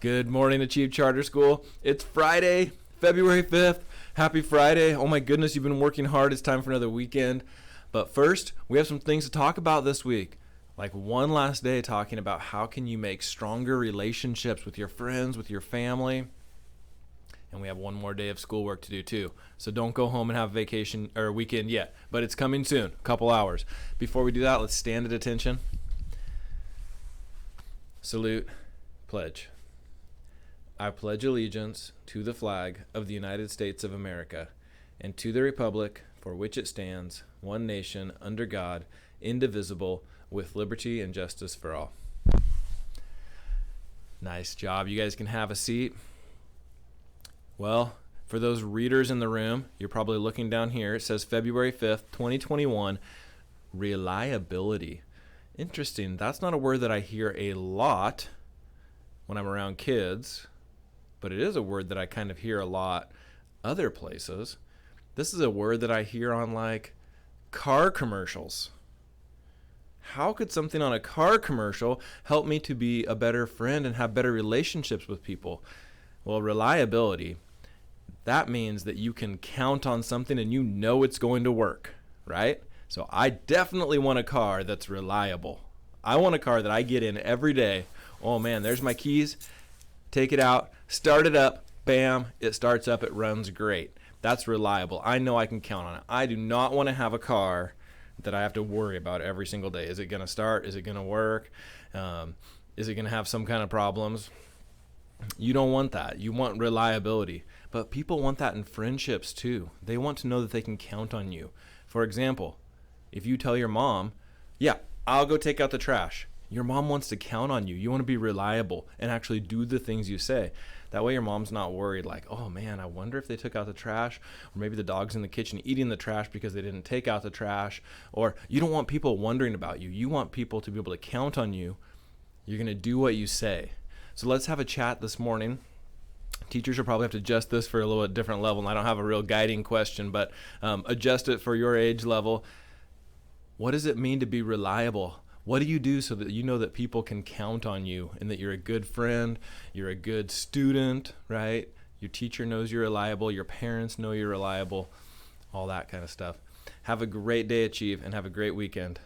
Good morning, Achieve Charter School. It's Friday, February 5th. Happy Friday. Oh my goodness, you've been working hard. It's time for another weekend. But first, we have some things to talk about this week. Like one last day talking about how can you make stronger relationships with your friends, with your family. And we have one more day of schoolwork to do too. So don't go home and have vacation or weekend yet. But it's coming soon, a couple hours. Before we do that, let's stand at attention. Salute, pledge. I pledge allegiance to the flag of the United States of America and to the republic for which it stands, one nation, under God, indivisible, with liberty and justice for all. Nice job. You guys can have a seat. Well, for those readers in the room, you're probably looking down here. It says February 5th, 2021, reliability. Interesting. That's not a word that I hear a lot when I'm around kids, but it is a word that I kind of hear a lot other places. This is a word that I hear on like car commercials. How could something on a car commercial help me to be a better friend and have better relationships with people? Well, reliability, that means that you can count on something and you know it's going to work, right? So I definitely want a car that's reliable. I want a car that I get in every day. Oh man, there's my keys. Take it out, start it up, bam, it starts up, it runs great. That's reliable. I know I can count on it. I do not want to have a car that I have to worry about every single day. Is it going to start? Is it going to work? Is it going to have some kind of problems? You don't want that. You want reliability. But people want that in friendships too. They want to know that they can count on you. For example, if you tell your mom, yeah, I'll go take out the trash. Your mom wants to count on you. You want to be reliable and actually do the things you say. That way your mom's not worried like, oh man, I wonder if they took out the trash, or maybe the dog's in the kitchen eating the trash because they didn't take out the trash. Or you don't want people wondering about you. You want people to be able to count on you. You're going to do what you say. So let's have a chat this morning. Teachers will probably have to adjust this for a little bit different level, and I don't have a real guiding question, but adjust it for your age level. What does it mean to be reliable? What do you do so that you know that people can count on you and that you're a good friend, you're a good student, right? Your teacher knows you're reliable, your parents know you're reliable, all that kind of stuff. Have a great day, Achieve, and have a great weekend.